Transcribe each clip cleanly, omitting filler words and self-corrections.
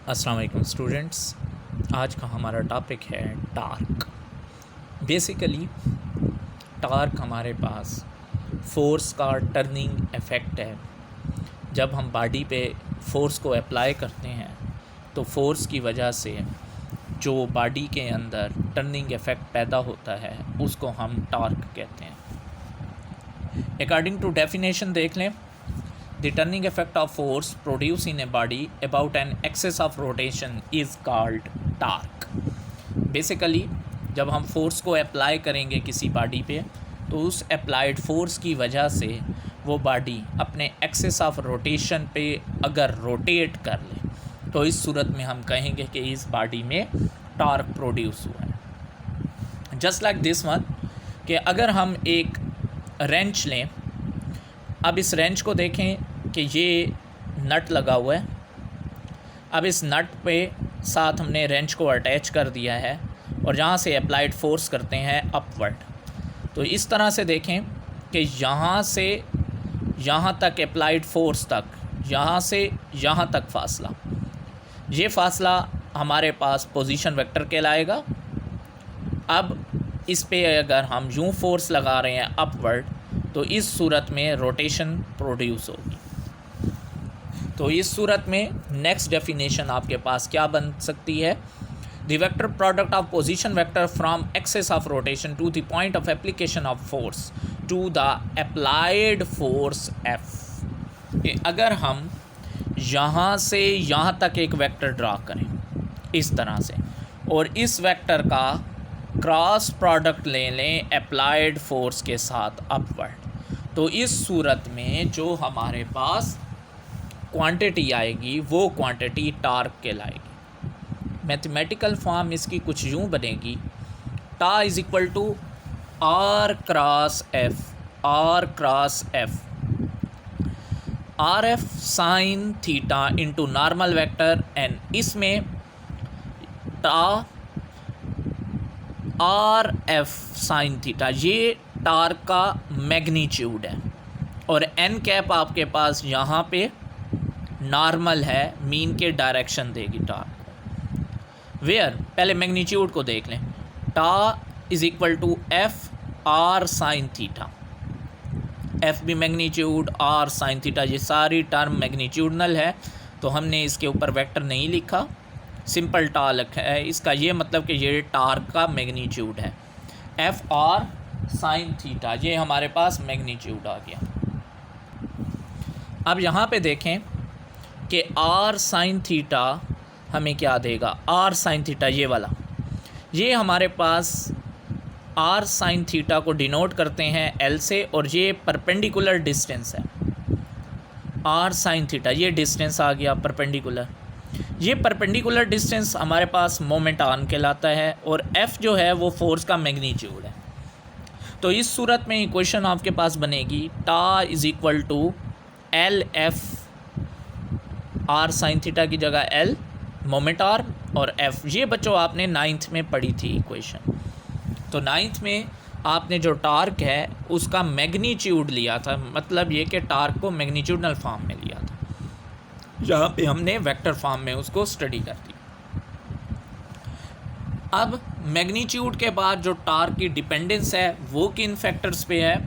अस्सलाम वालेकुम स्टूडेंट्स। आज का हमारा टॉपिक है टार्क। बेसिकली टार्क हमारे पास फोर्स का टर्निंग इफ़ेक्ट है। जब हम बॉडी पे फोर्स को अप्लाई करते हैं तो फोर्स की वजह से जो बॉडी के अंदर टर्निंग इफ़ेक्ट पैदा होता है उसको हम टार्क कहते हैं। अकॉर्डिंग टू डेफिनेशन देख लें, The turning effect of force produced in a body about an axis of rotation is called torque. Basically, जब हम फोर्स को अप्लाई करेंगे किसी बॉडी पे तो उस अप्लाइड फोर्स की वजह से वो बॉडी अपने एक्सिस ऑफ रोटेशन पे अगर रोटेट कर ले तो इस सूरत में हम कहेंगे कि इस बॉडी में टॉर्क प्रोड्यूस हुआ है। जस्ट लाइक दिस वन कि अगर हम एक रेंच लें, अब इस रेंच को देखें कि ये नट लगा हुआ है। अब इस नट पे साथ हमने रेंच को अटैच कर दिया है और यहाँ से अप्लाइड फोर्स करते हैं अपवर्ड। तो इस तरह से देखें कि यहाँ से यहाँ तक अप्लाइड फोर्स तक, यहाँ से यहाँ तक फासला, ये फासला हमारे पास पोजीशन वेक्टर कहलाएगा। अब इस पे अगर हम यूँ फोर्स लगा रहे हैं अपवर्ड तो इस सूरत में रोटेशन प्रोड्यूस होगी। तो इस सूरत में नेक्स्ट डेफिनेशन आपके पास क्या बन सकती है? The vector product of position vector from axis of rotation to the point of application of force to the applied force F. अगर हम यहाँ से यहाँ तक एक वेक्टर ड्रा करें इस तरह से और इस वेक्टर का क्रॉस प्रोडक्ट ले लें अप्लाइड फोर्स के साथ अपवर्ड, तो इस सूरत में जो हमारे पास क्वांटिटी आएगी वो क्वांटिटी टार्क कहलाएगी। मैथमेटिकल फॉर्म इसकी कुछ यूँ बनेगी, tau is equal to R cross F, R cross F, R F sine theta into normal vector N. इसमें tau R F sine theta ये टार्क का मैग्नीट्यूड है और एन कैप आपके पास यहाँ पे नॉर्मल है, मीन के डायरेक्शन देगी टार्क। वेयर पहले मैग्नीट्यूड को देख लें, tau is equal to F R sine theta, F भी मैग्नीट्यूड, आर साइन थीटा, ये सारी टर्म मैग्नीट्यूडनल है तो हमने इसके ऊपर वेक्टर नहीं लिखा, सिंपल टा लिखा है। इसका ये मतलब कि ये टार्क का मैग्नीट्यूड है, एफ आर साइन थीटा, ये हमारे पास मैग्नीट्यूड आ गया। अब यहाँ पे देखें कि आर साइन थीटा हमें क्या देगा, आर साइन थीटा ये वाला, ये हमारे पास आर साइन थीटा को डिनोट करते हैं एल से और ये परपेंडिकुलर डिस्टेंस है। आर साइन थीटा ये डिस्टेंस आ गया परपेंडिकुलर, ये परपेंडिकुलर डिस्टेंस हमारे पास मोमेंट आर्म कहलाता है और एफ़ जो है वो फोर्स का मैग्नीट्यूड है। तो इस सूरत में इक्वेशन आपके पास बनेगी tau is equal to L F, R sine theta की जगह एल मोमेंट आर्म और एफ। ये बच्चों आपने 9th में पढ़ी थी इक्वेशन। तो 9th में आपने जो टार्क है उसका मैग्नीट्यूड लिया था, मतलब ये कि टार्क को मैग्नीट्यूडनल फॉर्म में लिया था, जहाँ पे हमने वेक्टर फॉर्म में उसको स्टडी कर दी। अब मैग्नीट्यूड के बाद जो टार्क की डिपेंडेंस है वो किन फैक्टर्स पे है?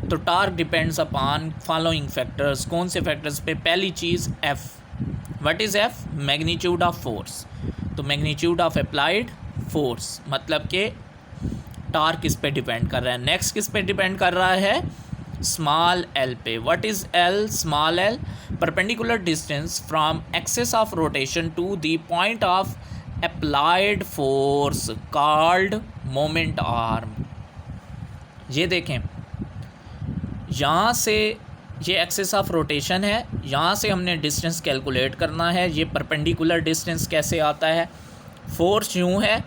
तो torque depends upon following factors. कौन से फैक्टर्स पे? पहली चीज़ F. What is F? Magnitude of force. तो मैग्नीट्यूड ऑफ अप्लाइड फोर्स मतलब कि टार्क किस पे डिपेंड कर रहा है। नेक्स्ट किस पे डिपेंड कर रहा है? स्मॉल एल पे। What is L? Small L perpendicular distance from axis of rotation to the point of applied force called moment arm. ये देखें, यहाँ से ये एक्सेस ऑफ रोटेशन है, यहाँ से हमने डिस्टेंस कैलकुलेट करना है। ये परपेंडिकुलर डिस्टेंस कैसे आता है? फोर्स यूँ है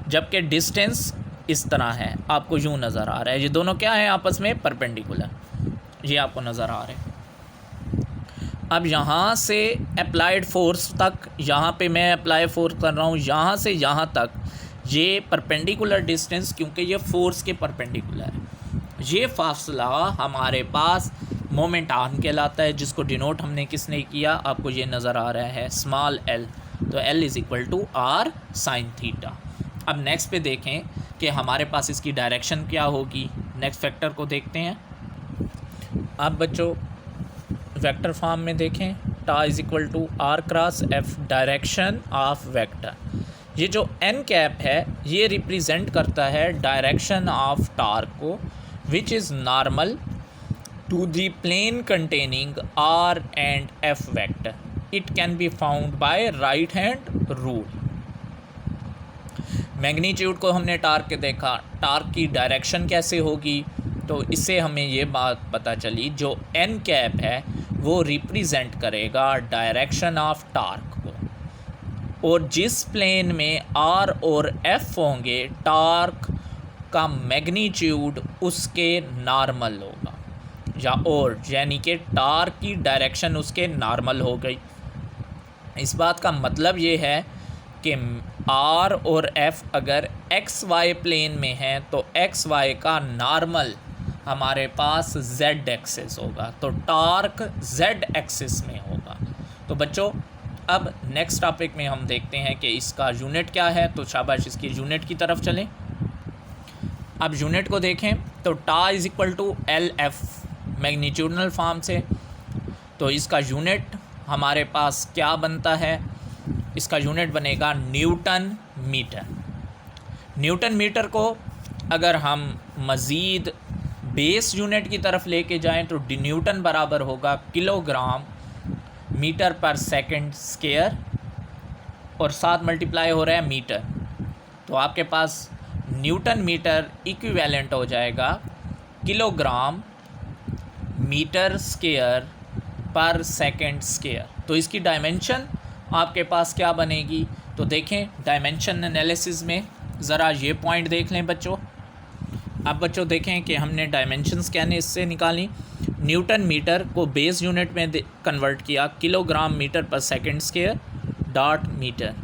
जबकि डिस्टेंस इस तरह है, आपको यूँ नज़र आ रहा है। ये दोनों क्या है आपस में? परपेंडिकुलर, ये आपको नज़र आ रहे हैं। अब यहाँ से अप्लाइड फोर्स तक, यहाँ पे मैं अप्लाई फोर्स कर रहा हूँ, यहाँ से यहाँ तक ये परपेंडिकुलर डिस्टेंस, क्योंकि ये फोर्स के परपेंडिकुलर है, ये फासला हमारे पास मोमेंट आर्म कहलाता है, जिसको डिनोट हमने किसने किया? आपको ये नज़र आ रहा है स्मॉल एल। तो L is equal to R sine theta. अब नेक्स्ट पे देखें कि हमारे पास इसकी डायरेक्शन क्या होगी। नेक्स्ट फैक्टर को देखते हैं। अब बच्चों वेक्टर फॉर्म में देखें, tau is equal to R cross F direction of vector. ये जो एन कैप है ये रिप्रेजेंट करता है डायरेक्शन ऑफ टार्क को, which is normal to the plane containing R and F vector. It can be found by right hand rule. Magnitude को हमने torque के देखा, टार्क की डायरेक्शन कैसे होगी, तो इससे हमें ये बात पता चली जो एन कैप है वो रिप्रेजेंट करेगा डायरेक्शन ऑफ टार्क को, और जिस प्लेन में आर और एफ होंगे टार्क का मैग्नीट्यूड उसके नॉर्मल होगा, या और यानी कि टार्क की डायरेक्शन उसके नॉर्मल हो गई। इस बात का मतलब ये है कि आर और एफ अगर एक्स वाई प्लेन में हैं तो एक्स वाई का नॉर्मल हमारे पास जेड एक्सिस होगा, तो टार्क जेड एक्सिस में होगा। तो बच्चों अब नेक्स्ट टॉपिक में हम देखते हैं कि इसका यूनिट क्या है, तो शाबाश इसकी यूनिट की तरफ चलें। अब यूनिट को देखें तो टा is equal to L F मैग्नीट्यूडनल फॉर्म से, तो इसका यूनिट हमारे पास क्या बनता है, इसका यूनिट बनेगा न्यूटन मीटर। न्यूटन मीटर को अगर हम मज़ीद बेस यूनिट की तरफ लेके जाएं तो न्यूटन बराबर होगा किलोग्राम मीटर पर सेकंड स्क्वायर, और साथ मल्टीप्लाई हो रहा है मीटर, तो आपके पास न्यूटन मीटर इक्विवेलेंट हो जाएगा किलोग्राम मीटर स्क्वायर पर सेकंड स्क्वायर। तो इसकी डायमेंशन आपके पास क्या बनेगी, तो देखें डायमेंशन एनालिसिस में ज़रा ये पॉइंट देख लें बच्चों। अब बच्चों देखें कि हमने डायमेंशंस कैसे इससे निकाली। न्यूटन मीटर को बेस यूनिट में कन्वर्ट किया, किलोग्राम मीटर पर second square dot metre.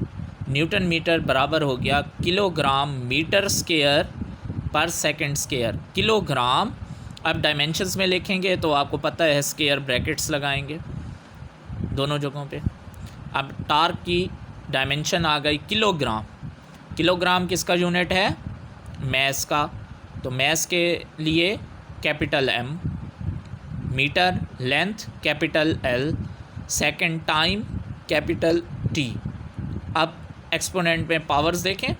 Newton metre बराबर हो गया किलोग्राम मीटर स्क्वायर पर सेकंड स्क्वायर, किलोग्राम। अब डायमेंशंस में लिखेंगे तो आपको पता है स्क्वायर ब्रैकेट्स लगाएंगे दोनों जगहों पे। अब टार्क की डायमेंशन आ गई किलोग्राम। किलोग्राम किसका यूनिट है, मैस का, तो मैस के लिए capital M, metre length capital L, second time capital T. अब एक्सपोनेंट में पावर्स देखें,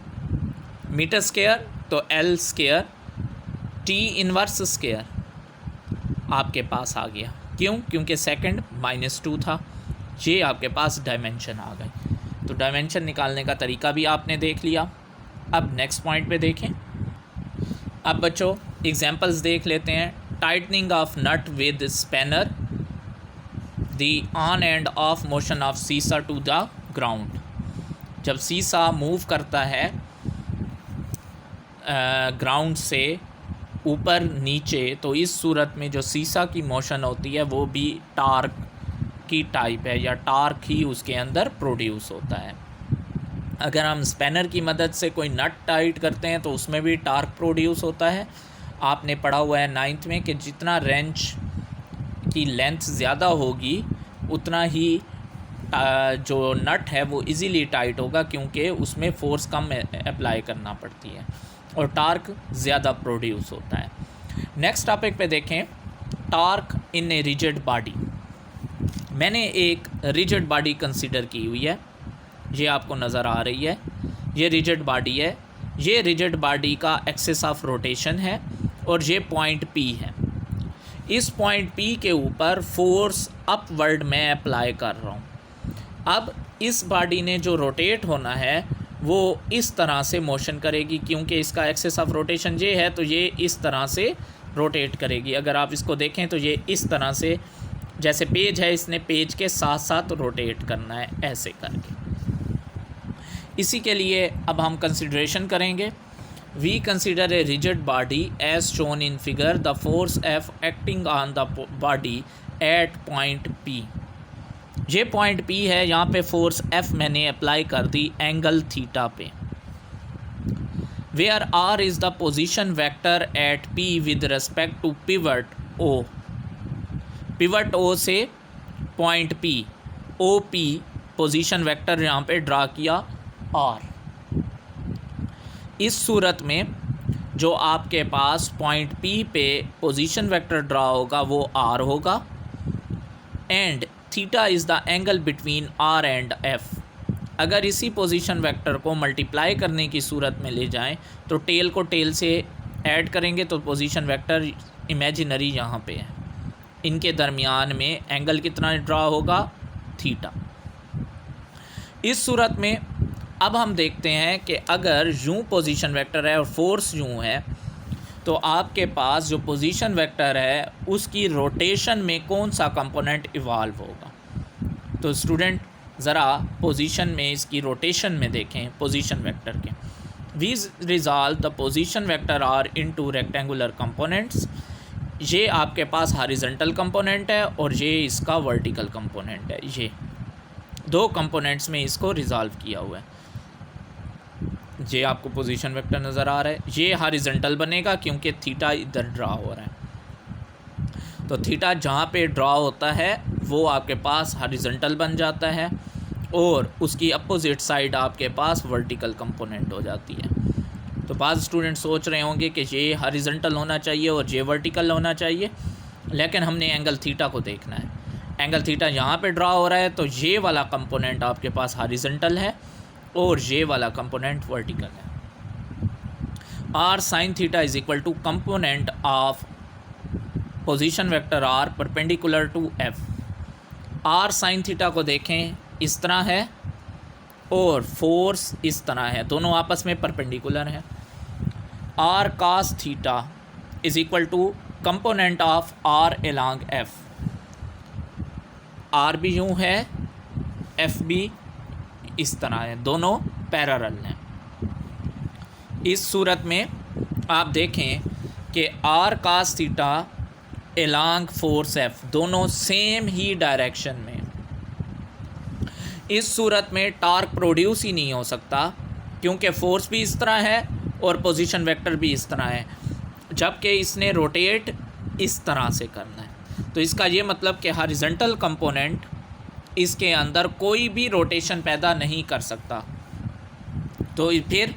मीटर स्क्वायर तो L square, T inverse square आपके पास आ गया। क्यों, क्योंकि सेकंड -2 था। ये आपके पास डायमेंशन आ गई। तो डायमेंशन निकालने का तरीका भी आपने देख लिया। अब नेक्स्ट पॉइंट पे देखें। अब बच्चों एग्जांपल्स देख लेते हैं। Tightening of nut with spanner, the on end of motion of seesaw to the ground. जब सीसा मूव करता है ग्राउंड से ऊपर नीचे, तो इस सूरत में जो सीसा की मोशन होती है वो भी टार्क की टाइप है, या टार्क ही उसके अंदर प्रोड्यूस होता है। अगर हम स्पैनर की मदद से कोई नट टाइट करते हैं तो उसमें भी टार्क प्रोड्यूस होता है। आपने पढ़ा हुआ है 9th में कि जितना रेंच की लेंथ ज़्यादा होगी उतना ही जो नट है वो इजीली टाइट होगा, क्योंकि उसमें फोर्स कम अप्लाई करना पड़ती है और टार्क ज़्यादा प्रोड्यूस होता है। नेक्स्ट टॉपिक पे देखें, टार्क इन ए रिजिड बॉडी। मैंने एक रिजिड बॉडी कंसीडर की हुई है, ये आपको नज़र आ रही है, ये रिजिड बॉडी है। ये रिजिड बॉडी का एक्सिस ऑफ रोटेशन है और ये पॉइंट P है। इस पॉइंट P के ऊपर फोर्स अपवर्ड मैं अप्लाई कर रहा हूँ। अब इस बॉडी ने जो रोटेट होना है वो इस तरह से मोशन करेगी, क्योंकि इसका एक्सिस ऑफ रोटेशन ये है, तो ये इस तरह से रोटेट करेगी। अगर आप इसको देखें तो ये इस तरह से, जैसे पेज है, इसने पेज के साथ साथ रोटेट करना है ऐसे करके। इसी के लिए अब हम कंसिडरेशन करेंगे। We consider a rigid body as shown in figure, the force F acting on the body at point P। ये पॉइंट P है, यहाँ पे फोर्स F मैंने अप्लाई कर दी एंगल थीटा पे। Where R is the position vector at P with respect to pivot O। Pivot O से point P, OP position vector यहाँ पे ड्रा किया आर। इस सूरत में जो आपके पास पॉइंट पी पे पोजीशन वेक्टर ड्रा होगा वो आर होगा, and theta is the angle between R and F. अगर इसी पोजीशन वेक्टर को मल्टीप्लाई करने की सूरत में ले जाएं तो टेल को टेल से ऐड करेंगे तो पोजीशन वेक्टर इमेजिनरी यहाँ पे है, इनके दरमियान में एंगल कितना ड्रा होगा, थीटा। इस सूरत में अब हम देखते हैं कि अगर यूँ पोजीशन वेक्टर है और फोर्स यूँ है तो आपके पास जो पोजीशन वेक्टर है उसकी रोटेशन में कौन सा कंपोनेंट इवाल्व होगा। तो स्टूडेंट ज़रा पोजीशन में इसकी रोटेशन में देखें पोजीशन वेक्टर के। We resolve the position vector R into rectangular components. ये आपके पास हॉरिजॉन्टल कंपोनेंट है और ये इसका वर्टिकल कंपोनेंट है। ये दो कंपोनेंट्स में इसको रिजॉल्व किया हुआ है। ये आपको पोजीशन वेक्टर नज़र आ रहा है, ये हॉरिजॉन्टल बनेगा क्योंकि थीटा इधर ड्रा हो रहा है। तो थीटा जहाँ पे ड्रा होता है वो आपके पास हॉरिजॉन्टल बन जाता है और उसकी अपोजिट साइड आपके पास वर्टिकल कंपोनेंट हो जाती है। तो बाद स्टूडेंट सोच रहे होंगे कि ये हॉरिजॉन्टल होना चाहिए और ये वर्टिकल होना चाहिए, लेकिन हमने एंगल थीटा को देखना है। एंगल थीटा यहाँ पे ड्रा हो रहा है तो ये वाला कंपोनेंट आपके पास हॉरिजॉन्टल है और ये वाला कंपोनेंट वर्टिकल है। R sine theta is equal to component of position vector R perpendicular to F. R sine theta को देखें, इस तरह है और फोर्स इस तरह है, दोनों आपस में परपेंडिकुलर हैं। R cos theta is equal to component of R along F. R भी यूँ है, एफ भी इस तरह है, दोनों पैरेलल हैं। इस सूरत में आप देखें कि R cos theta along force F, दोनों सेम ही डायरेक्शन में। इस सूरत में टार्क प्रोड्यूस ही नहीं हो सकता क्योंकि फोर्स भी इस तरह है और पोजीशन वेक्टर भी इस तरह है, जबकि इसने रोटेट इस तरह से करना है। तो इसका ये मतलब कि हॉरिजॉन्टल कंपोनेंट इसके अंदर कोई भी रोटेशन पैदा नहीं कर सकता, तो फिर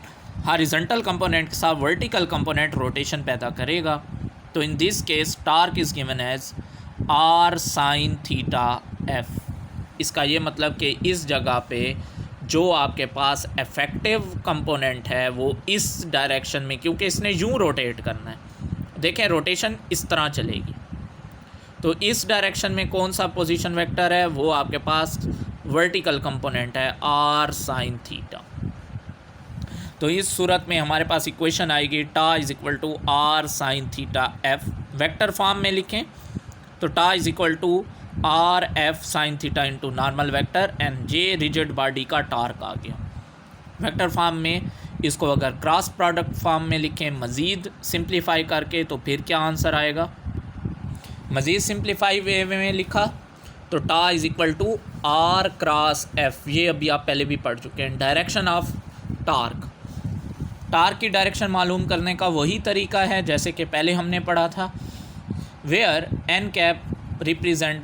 हॉरिजॉन्टल कंपोनेंट के साथ वर्टिकल कंपोनेंट रोटेशन पैदा करेगा। तो in this case torque is given as R sine theta F. इसका ये मतलब कि इस जगह पे जो आपके पास इफेक्टिव कंपोनेंट है वो इस डायरेक्शन में, क्योंकि इसने यूँ रोटेट करना है, देखें रोटेशन इस तरह चलेगी, तो इस डायरेक्शन में कौन सा पोजीशन वेक्टर है, वो आपके पास वर्टिकल कंपोनेंट है आर साइन थीटा। तो इस सूरत में हमारे पास इक्वेशन आएगी tau is equal to R sine theta F. Vector form में लिखें तो टा is equal to R F sine theta into normal vector and J rigid body का टार्क आ गया। वेक्टर फॉर्म में इसको अगर क्रॉस प्रोडक्ट फॉर्म में लिखें मज़ीद सिंप्लीफाई करके तो फिर क्या आंसर आएगा। मज़ीद सिंप्लीफाई वे में लिखा तो टा is equal to R cross F. ये अभी आप पहले भी पढ़ चुके हैं। डायरेक्शन ऑफ टार्क, टार्क की डायरेक्शन मालूम करने का वही तरीका है जैसे कि पहले हमने पढ़ा था, where N cap represent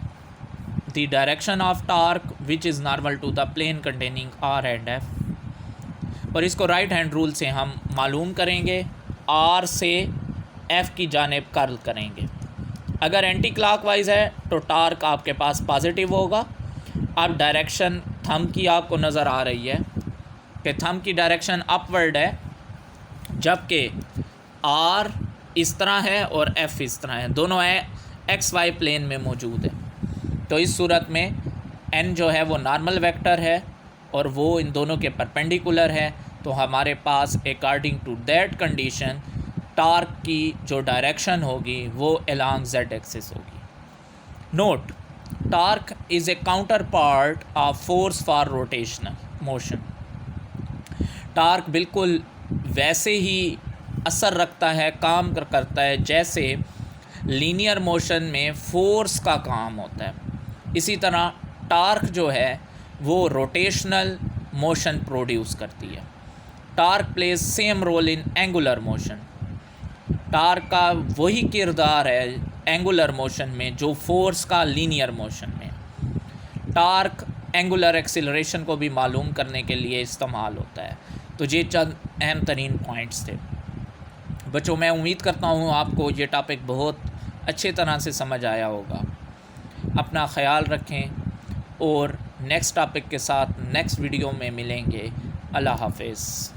the direction of torque which is normal to the plane containing R and F. और इसको राइट हैंड रूल से हम मालूम करेंगे, आर से एफ की जानिब कर्ल करेंगे। अगर एंटी क्लॉकवाइज है तो टार्क आपके पास पॉजिटिव होगा। अब डायरेक्शन थंब की आपको नज़र आ रही है कि थंब की डायरेक्शन अपवर्ड है, जबकि आर इस तरह है और एफ इस तरह है, दोनों एक्स वाई प्लेन में मौजूद है। तो इस सूरत में एन जो है वो नॉर्मल वेक्टर है और वो इन दोनों के परपेंडिकुलर है, तो हमारे पास according to that condition torque की जो डायरेक्शन होगी वो अलोंग जेड एक्सिस होगी। Note, torque is a counter part of force for rotational motion. Torque बिल्कुल वैसे ही असर रखता है, काम करता है जैसे लीनियर मोशन में फोर्स का काम होता है। इसी तरह टार्क जो है वो रोटेशनल मोशन प्रोड्यूस करती है। Torque plays same role in angular motion. Torque का वही किरदार है एंगुलर मोशन में जो फोर्स का लीनियर मोशन में। टार्क एंगुलर एक्सीलरेशन को भी मालूम करने के लिए इस्तेमाल होता है। तो ये चंद अहम तरीन पॉइंट्स थे। बच्चों, मैं उम्मीद करता हूँ आपको ये टॉपिक बहुत अच्छे तरह से समझ आया होगा। अपना ख़याल रखें और नेक्स्ट टॉपिक के साथ नेक्स्ट वीडियो में मिलेंगे। अल्लाह हाफ़िज़।